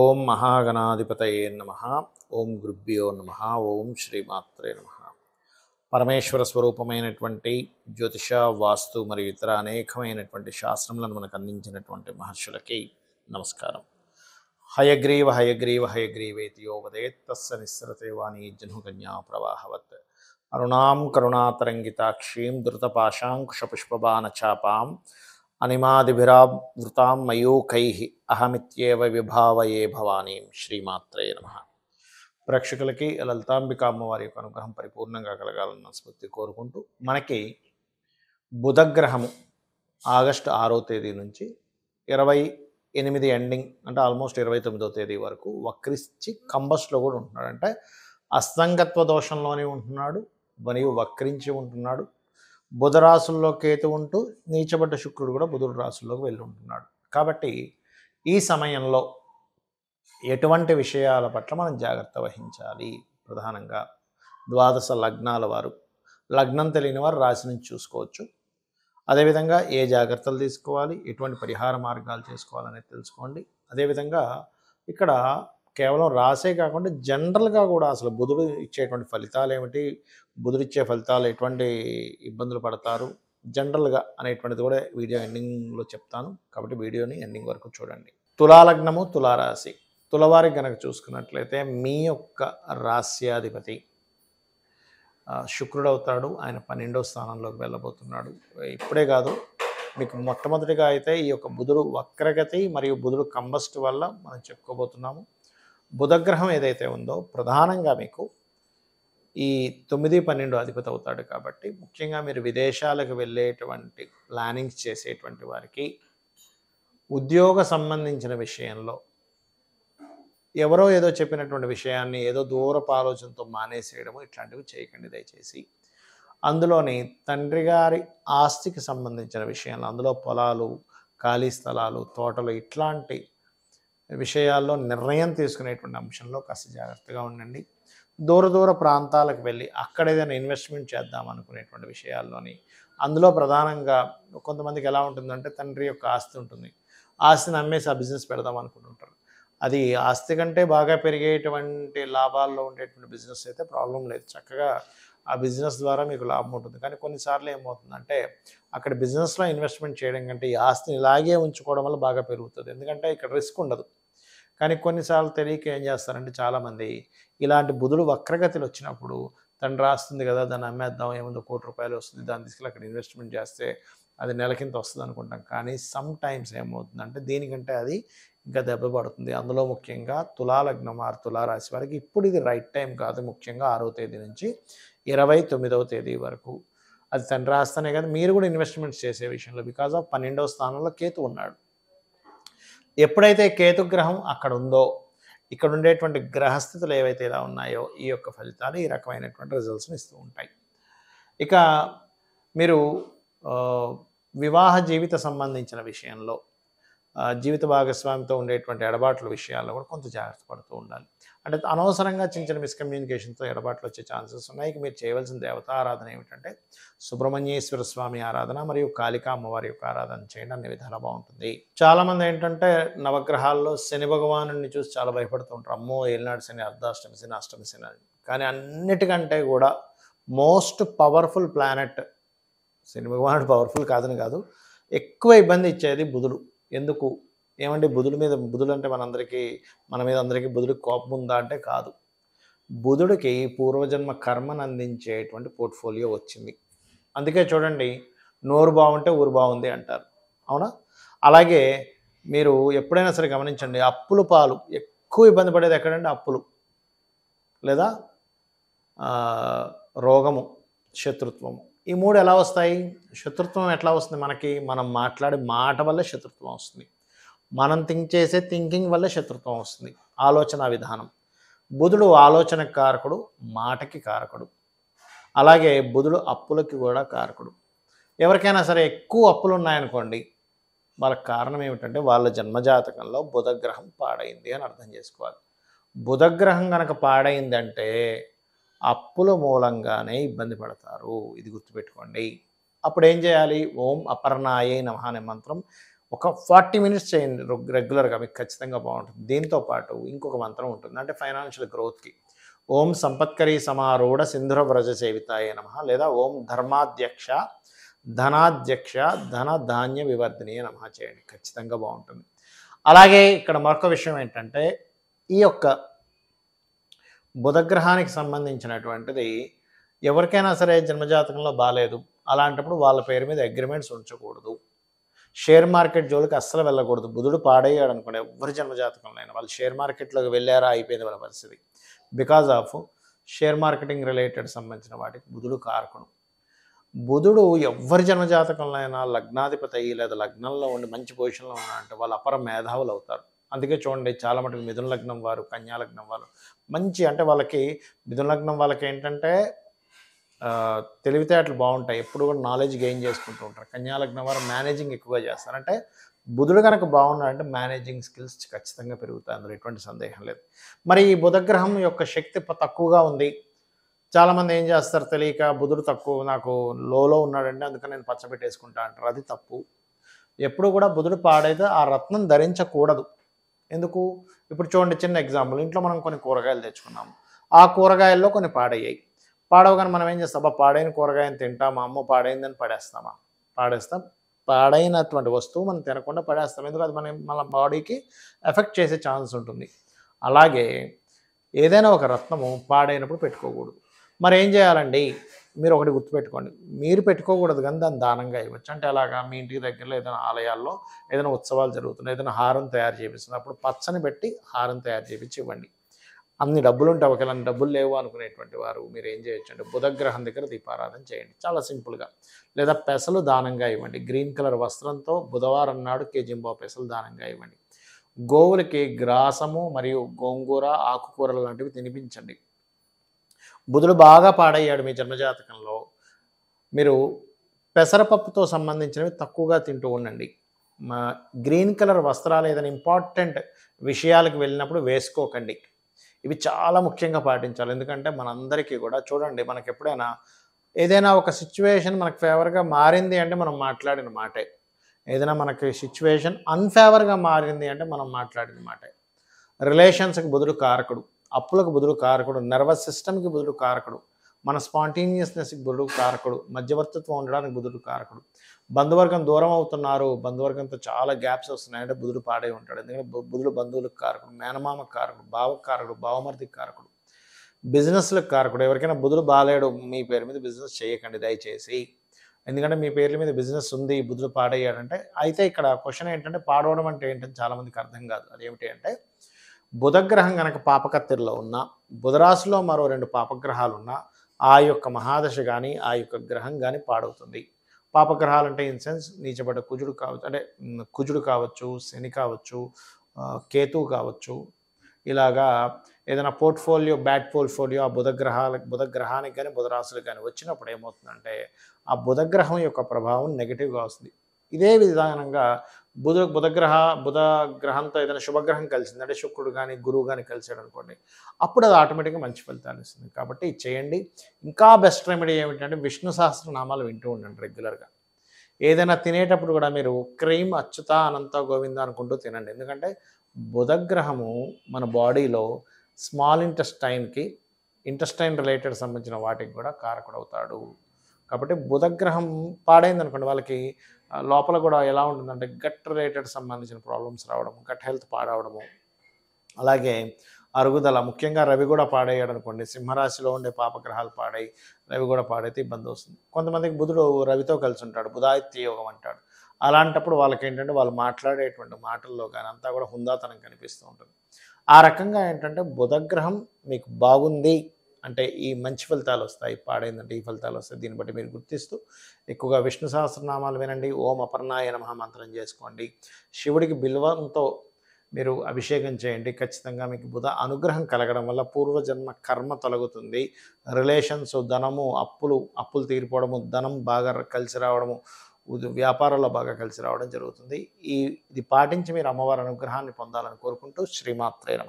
ఓం మహాగణాధిపతయే నమః. ఓం గురుభ్యో నమః. ఓం శ్రీమాత్రే నమః. పరమేశ్వర స్వరూపమైనటువంటి జ్యోతిష, వాస్తు మరియు ఇతర అనేకమైనటువంటి శాస్త్రములను మనకు అందించినటువంటి మహర్షులకి నమస్కారం. హయగ్రీవ హయగ్రీవ హయగ్రీవేతి యో వదేత్ తస్య నిస్సరతే వాణీ జహ్నుకన్యా ప్రవాహవత్. అరుణాం కరుణాతరంగితాక్షీం ధృతపాశాంకుశపుష్పబాణచాపాం అనిమాదిభిరావృతాం మయూఖైః అహమిత్యేవ విభావయే భవానీం. శ్రీమాత్రే నమః. ప్రేక్షకులకి లలితాంబిక అమ్మవారి యొక్క అనుగ్రహం పరిపూర్ణంగా కలగాలన్న స్ఫూర్తి కోరుకుంటూ, మనకి బుధగ్రహము ఆగస్టు 6వ తేదీ నుంచి 28 ఎండింగ్ అంటే ఆల్మోస్ట్ 29వ తేదీ వరకు వక్రించి కంబస్లో కూడా ఉంటున్నాడు. అంటే అస్తంగత్వ దోషంలోనే ఉంటున్నాడు మరియు వక్రించి ఉంటున్నాడు. బుధ రాశుల్లో కేతు ఉంటూ నీచబడ్డ శుక్రుడు కూడా బుధుడు రాశుల్లోకి వెళ్ళి ఉంటున్నాడు. కాబట్టి ఈ సమయంలో ఎటువంటి విషయాల పట్ల మనం జాగ్రత్త వహించాలి? ప్రధానంగా ద్వాదశ లగ్నాల వారు, లగ్నం తెలియని వారు రాశి నుంచి చూసుకోవచ్చు. అదేవిధంగా ఏ జాగ్రత్తలు తీసుకోవాలి, ఎటువంటి పరిహార మార్గాలు చేసుకోవాలనేది తెలుసుకోండి. అదేవిధంగా ఇక్కడ కేవలం రాసే కాకుండా జనరల్గా కూడా అసలు బుధుడు ఇచ్చేటువంటి ఫలితాలు ఏమిటి, బుధుడు ఇచ్చే ఫలితాలు ఎటువంటి ఇబ్బందులు పడతారు జనరల్గా అనేటువంటిది కూడా వీడియో ఎండింగ్లో చెప్తాను. కాబట్టి వీడియోని ఎండింగ్ వరకు చూడండి. తులాలగ్నము, తులారాశి. తులవారికి కనుక చూసుకున్నట్లయితే మీ యొక్క రాస్యాధిపతి శుక్రుడు అవుతాడు. ఆయన 12వ స్థానంలోకి వెళ్ళబోతున్నాడు. ఇప్పుడే కాదు, మీకు మొట్టమొదటిగా అయితే ఈ యొక్క బుధుడు వక్రగతి మరియు బుధుడు కంబస్ట్ వల్ల మనం చెప్పుకోబోతున్నాము. బుధగ్రహం ఏదైతే ఉందో ప్రధానంగా మీకు ఈ 9, 12 అధిపతి అవుతాడు. కాబట్టి ముఖ్యంగా మీరు విదేశాలకు వెళ్ళేటువంటి ప్లానింగ్స్ చేసేటువంటి వారికి ఉద్యోగ సంబంధించిన విషయంలో ఎవరో ఏదో చెప్పినటువంటి విషయాన్ని ఏదో దూరపు ఆలోచనతో మానేసేయడము ఇట్లాంటివి చేయకండి దయచేసి. అందులోని తండ్రి గారి ఆస్తికి సంబంధించిన విషయాలు, అందులో పొలాలు, ఖాళీ స్థలాలు, తోటలు ఇట్లాంటి విషయాల్లో నిర్ణయం తీసుకునేటువంటి అంశంలో కాస్త జాగ్రత్తగా ఉండండి. దూర ప్రాంతాలకు వెళ్ళి అక్కడ ఏదైనా ఇన్వెస్ట్మెంట్ చేద్దాం అనుకునేటువంటి విషయాల్లోని, అందులో ప్రధానంగా కొంతమందికి ఎలా ఉంటుందంటే తండ్రి యొక్క ఆస్తి ఉంటుంది, ఆస్తిని అమ్మేసి ఆ బిజినెస్ పెడదాం అనుకుంటుంటారు. అది ఆస్తి కంటే బాగా పెరిగేటువంటి లాభాల్లో ఉండేటువంటి బిజినెస్ అయితే ప్రాబ్లం లేదు, చక్కగా ఆ బిజినెస్ ద్వారా మీకు లాభం ఉంటుంది. కానీ కొన్నిసార్లు ఏమవుతుందంటే అక్కడ బిజినెస్లో ఇన్వెస్ట్మెంట్ చేయడం కంటే ఈ ఆస్తిని ఇలాగే ఉంచుకోవడం వల్ల బాగా పెరుగుతుంది, ఎందుకంటే ఇక్కడ రిస్క్ ఉండదు. కానీ కొన్నిసార్లు తెలియక ఏం చేస్తారంటే చాలామంది ఇలాంటి బుధుడు వక్రగతిలో వచ్చినప్పుడు తండ్రి రాస్తుంది కదా, దాన్ని అమ్మేద్దాం, ఏముందో ₹1,00,00,000 వస్తుంది, దాన్ని తీసుకెళ్ళి అక్కడ ఇన్వెస్ట్మెంట్ చేస్తే అది నెలకింత వస్తుంది అనుకుంటాం. కానీ సమ్ టైమ్స్ ఏమవుతుందంటే దీనికంటే అది ఇంకా దెబ్బ పడుతుంది. అందులో ముఖ్యంగా తులాలగ్నం వారు, తులారాశి వారికి ఇప్పుడు ఇది రైట్ టైం కాదు. ముఖ్యంగా 6వ తేదీ నుంచి 29వ తేదీ వరకు అది తండ్రి రాస్తేనే కదా మీరు కూడా ఇన్వెస్ట్మెంట్స్ చేసే విషయంలో, బికాజ్ ఆఫ్ 12వ స్థానంలో కేతు ఉన్నాడు. ఎప్పుడైతే కేతుగ్రహం అక్కడ ఉందో ఇక్కడ ఉండేటువంటి గ్రహస్థితులు ఏవైతే ఇలా ఉన్నాయో ఈ యొక్క ఫలితాలు ఈ రకమైనటువంటి రిజల్ట్స్ని ఇస్తూ ఉంటాయి. ఇక మీరు వివాహ జీవిత సంబంధించిన విషయంలో, జీవిత భాగస్వామితో ఉండేటువంటి ఎడబాట్ల విషయాల్లో కూడా కొంత జాగ్రత్త పడుతూ ఉండాలి. అంటే అనవసరంగా చిన్న చిన్న మిస్కమ్యూనికేషన్తో ఎడబాట్లు వచ్చే ఛాన్సెస్ ఉన్నాయి. మీరు చేయవలసిన దేవతా ఆరాధన ఏమిటంటే సుబ్రహ్మణ్యేశ్వర స్వామి ఆరాధన మరియు కాళికా అమ్మవారి యొక్క ఆరాధన చేయండి, అన్ని విధాలా బాగుంటుంది. చాలామంది ఏంటంటే నవగ్రహాల్లో శని భగవానుడిని చూసి చాలా భయపడుతూ ఉంటారు. అమ్మో ఏలినాడు శని, అర్ధాష్టమి శని, అష్టమి శని అని. కానీ అన్నిటికంటే కూడా మోస్ట్ పవర్ఫుల్ ప్లానెట్ శని భగవానుడు పవర్ఫుల్ కాదని కాదు, ఎక్కువ ఇబ్బంది ఇచ్చేది బుధుడు. ఎందుకు ఏమంటే బుధుడు అంటే మన మీద అందరికీ బుధుడికి కోపం ఉందా అంటే కాదు. బుధుడికి పూర్వజన్మ కర్మను అందించేటువంటి పోర్ట్ఫోలియో వచ్చింది. అందుకే చూడండి, నోరు బాగుంటే ఊరు బాగుంది అంటారు, అవునా? అలాగే మీరు ఎప్పుడైనా సరే గమనించండి, అప్పులు పాలు ఎక్కువ ఇబ్బంది పడేది ఎక్కడంటే అప్పులు, లేదా రోగము, శత్రుత్వము. ఈ మూడు ఎలా వస్తాయి? శత్రుత్వం ఎట్లా వస్తుంది మనకి? మనం మాట్లాడే మాట వల్ల శత్రుత్వం వస్తుంది. మనం చేసే థింకింగ్ వల్ల శత్రుత్వం వస్తుంది. ఆలోచన విధానం. బుధుడు ఆలోచనకు కారకుడు, మాటకి కారకుడు. అలాగే బుధుడు అప్పులకి కూడా కారకుడు. ఎవరికైనా సరే ఎక్కువ అప్పులు ఉన్నాయనుకోండి, వాళ్ళకి కారణం ఏమిటంటే వాళ్ళ జన్మజాతకంలో బుధగ్రహం పాడైంది అని అర్థం చేసుకోవాలి. బుధగ్రహం కనుక పాడైందంటే అప్పుల మూలంగానే ఇబ్బంది పడతారు, ఇది గుర్తుపెట్టుకోండి. అప్పుడు ఏం చేయాలి? ఓం అపర్ణాయే నమః అనే మంత్రం ఒక 40 మినిట్స్ చేయండి రెగ్యులర్గా, మీకు ఖచ్చితంగా బాగుంటుంది. దీంతో పాటు ఇంకొక మంత్రం ఉంటుంది, అంటే ఫైనాన్షియల్ గ్రోత్కి. ఓం సంపత్కరీ సమారూఢ సింధుర వ్రజ సేవితాయ నమ, లేదా ఓం ధర్మాధ్యక్ష ధనాధ్యక్ష ధన ధాన్య వివర్ధినియ నమ చేయండి, ఖచ్చితంగా బాగుంటుంది. అలాగే ఇక్కడ మరొక విషయం ఏంటంటే, ఈ యొక్క బుధగ్రహానికి సంబంధించినటువంటిది ఎవరికైనా సరే జన్మజాతకంలో బాగాలేదు, అలాంటప్పుడు వాళ్ళ పేరు మీద అగ్రిమెంట్స్ ఉంచకూడదు. షేర్ మార్కెట్ జోలికి అస్సలు వెళ్ళకూడదు. బుధుడు పాడయ్యాడు అనుకోండి, ఎవరి జన్మజాతకంలో అయినా వాళ్ళు షేర్ మార్కెట్లోకి వెళ్ళారా అయిపోయింది వాళ్ళ పరిస్థితి. Because of share marketing related సంబంధించిన వాటికి బుధుడు కారకుడు. బుధుడు ఎవరి జన్మజాతకంలో అయినా లగ్నాధిపతి అయ్యి లేదా లగ్నంలో ఉండి మంచి పొజిషన్లో ఉన్నారంటే వాళ్ళు అపర మేధావులు అవుతారు. అందుకే చూడండి, చాలా మటుకు మిథున లగ్నం వారు, కన్యా లగ్నం వారు మంచి, అంటే వాళ్ళకి మిథున లగ్నం వాళ్ళకి ఏంటంటే తెలివితేటలు బాగుంటాయి, ఎప్పుడు కూడా నాలెడ్జ్ గెయిన్ చేసుకుంటూ ఉంటారు. కన్యా లగ్నం వారు మేనేజింగ్ ఎక్కువగా చేస్తారు. అంటే బుధుడు కనుక బాగున్నాడంటే మేనేజింగ్ స్కిల్స్ ఖచ్చితంగా పెరుగుతాయి, అందులో ఎటువంటి సందేహం లేదు. మరి ఈ బుధగ్రహం యొక్క శక్తి తక్కువగా ఉంది. చాలామంది ఏం చేస్తారు తెలియక, బుధుడు తక్కువ నాకు లోలో ఉన్నాడంటే అందుకని నేను పచ్చబెట్టేసుకుంటా అంటారు. అది తప్పు. ఎప్పుడు కూడా బుధుడు పాడైతే ఆ రత్నం ధరించకూడదు. ఎందుకు? ఇప్పుడు చూడండి, చిన్న ఎగ్జాంపుల్, ఇంట్లో మనం కొన్ని కూరగాయలు తెచ్చుకున్నాము, ఆ కూరగాయల్లో కొన్ని పాడయ్యాయి. పాడవగానే మనం ఏం చేస్తాం, పాడైన కూరగాయని తింటామా, అమ్మో పాడైందని పడేస్తామా? పాడేస్తాం. పాడైనటువంటి వస్తువు మనం తినకుండా పడేస్తాం, ఎందుకు? అది మన బాడీకి ఎఫెక్ట్ చేసే ఛాన్స్ ఉంటుంది. అలాగే ఏదైనా ఒక రత్నము పాడైనప్పుడు పెట్టుకోకూడదు. మరి ఏం చేయాలండి? మీరు ఒకటి గుర్తుపెట్టుకోండి, మీరు పెట్టుకోకూడదు కానీ దాన్ని దానంగా ఇవ్వచ్చు. అంటే అలాగా మీ ఇంటికి దగ్గరలో ఏదైనా ఆలయాల్లో ఏదైనా ఉత్సవాలు జరుగుతున్నాయి, ఏదైనా హారం తయారు చేపిస్తుంది, అప్పుడు పచ్చని పెట్టి హారం తయారు చేపించి ఇవ్వండి. అన్ని డబ్బులు ఉంటే ఒకవేళ అన్ని డబ్బులు లేవు అనుకునేటువంటి వారు మీరు ఏం చేయొచ్చు అంటే బుధగ్రహం దగ్గర దీపారాధన చేయండి, చాలా సింపుల్గా. లేదా పెసలు దానంగా ఇవ్వండి. గ్రీన్ కలర్ వస్త్రంతో బుధవారం నాడు కేజింబా పెసలు దానంగా ఇవ్వండి. గోవులకి గ్రాసము మరియు గోంగూర ఆకుకూరలు లాంటివి తినిపించండి. బుధుడు బాగా పాడయ్యాడు మీ జన్మజాతకంలో, మీరు పెసరపప్పుతో సంబంధించినవి తక్కువగా తింటూ ఉండండి. గ్రీన్ కలర్ వస్త్రాలు ఏదైనా ఇంపార్టెంట్ విషయాలకు వెళ్ళినప్పుడు వేసుకోకండి. ఇవి చాలా ముఖ్యంగా పాటించాలి. ఎందుకంటే మనందరికీ కూడా చూడండి, మనకి ఎప్పుడైనా ఏదైనా ఒక సిచ్యువేషన్ మనకు ఫేవర్గా మారింది అంటే మనం మాట్లాడిన మాటే. ఏదైనా మనకి సిచ్యువేషన్ అన్ఫేవర్గా మారింది అంటే మనం మాట్లాడిన మాటే. రిలేషన్స్కి బుధుడు కారకుడు, అప్పులకు బుధుడు కారకుడు, నర్వస్ సిస్టమ్కి బుధుడు కారకుడు, మన స్పాంటేనియస్నెస్కి బుధుడు కారకుడు, మధ్యవర్తిత్వం ఉండడానికి బుధుడు కారకుడు. బంధువర్గం దూరం అవుతున్నారు, బంధువర్గంతో చాలా గ్యాప్స్ వస్తున్నాయంటే బుధుడు పాడే ఉంటాడు. ఎందుకంటే బుధుడు బంధువులకు కారకుడు, మేనమామకు కారకుడు, బావకు కారకుడు, బావమర్దికి కారకుడు, బిజినెస్లకు కారకుడు. ఎవరికైనా బుధుడు బాలేడు, మీ పేరు మీద బిజినెస్ చేయకండి దయచేసి. ఎందుకంటే మీ పేర్ల మీద బిజినెస్ ఉంది, బుధుడు పాడయ్యాడంటే. అయితే ఇక్కడ క్వశ్చన్ ఏంటంటే, పాడవడం అంటే ఏంటని చాలామందికి అర్థం కాదు. అదేమిటి అంటే, బుధగ్రహం కనుక పాపకత్తిరిలో ఉన్నా, బుధరాశిలో మరో 2 పాపగ్రహాలు ఉన్నా, ఆ యొక్క మహాదశ కానీ ఆ యొక్క గ్రహం కానీ పాడవుతుంది. పాపగ్రహాలు అంటే ఇన్ సెన్స్ నీచబడ్డ కుజుడు కావచ్చు, అంటే కుజుడు కావచ్చు, శని కావచ్చు, కేతువు కావచ్చు. ఇలాగా ఏదైనా పోర్ట్ఫోలియో బ్యాడ్ పోర్ట్ఫోలియో ఆ బుధగ్రహానికి కానీ బుధరాశులకు కానీ వచ్చినప్పుడు ఏమవుతుందంటే, ఆ బుధగ్రహం యొక్క ప్రభావం నెగిటివ్గా వస్తుంది. ఇదే విధానంగా బుధగ్రహంతో ఏదైనా శుభగ్రహం కలిసింది అంటే శుక్రుడు కానీ గురువు కానీ కలిసాడు అనుకోండి, అప్పుడు అది ఆటోమేటిక్గా మంచి ఫలితాలు ఇస్తుంది. కాబట్టి చేయండి. ఇంకా బెస్ట్ రెమెడీ ఏమిటంటే, విష్ణు సహస్రనామాలు వింటూ ఉండండి రెగ్యులర్గా. ఏదైనా తినేటప్పుడు కూడా మీరు క్రీమ్ అచ్యుత అనంత గోవింద అనుకుంటూ తినండి. ఎందుకంటే బుధగ్రహము మన బాడీలో స్మాల్ ఇంటెస్టైన్ రిలేటెడ్ సంబంధించిన వాటికి కూడా కారకుడవుతాడు. కాబట్టి బుధగ్రహం పాడైంది అనుకోండి, వాళ్ళకి లోపల కూడా ఎలా ఉంటుందంటే గట్ రిలేటెడ్ సంబంధించిన ప్రాబ్లమ్స్ రావడము, గట్ హెల్త్ పాడవడము, అలాగే అరుగుదల. ముఖ్యంగా రవి కూడా పాడయ్యాడు అనుకోండి, సింహరాశిలో ఉండే పాపగ్రహాలు పాడై రవి కూడా పాడైతే ఇబ్బంది వస్తుంది. కొంతమందికి బుధుడు రవితో కలిసి ఉంటాడు, బుధాదిత్య యోగం అంటాడు. అలాంటప్పుడు వాళ్ళకి ఏంటంటే వాళ్ళు మాట్లాడేటువంటి మాటల్లో కానీ అంతా కూడా హుందాతనం కనిపిస్తూ ఉంటుంది. ఆ రకంగా ఏంటంటే బుధగ్రహం మీకు బాగుంది అంటే ఈ మంచి ఫలితాలు వస్తాయి, పాడైందంటే ఈ ఫలితాలు వస్తాయి. దీన్ని బట్టి మీరు గుర్తిస్తూ ఎక్కువగా విష్ణు సహస్రనామాలు వినండి. ఓం అపర్ణాయ నమః మంత్రం చేసుకోండి. శివుడికి బిల్వంతో మీరు అభిషేకం చేయండి. ఖచ్చితంగా మీకు బుధ అనుగ్రహం కలగడం వల్ల పూర్వజన్మ కర్మ తొలగుతుంది. రిలేషన్స్, ధనము, అప్పులు తీరిపోవడము, ధనం బాగా కలిసి రావడము, వ్యాపారాల్లో బాగా కలిసి రావడం జరుగుతుంది. ఇది పాటించి మీరు అమ్మవారి అనుగ్రహాన్ని పొందాలని కోరుకుంటూ శ్రీమాత్రే నమః.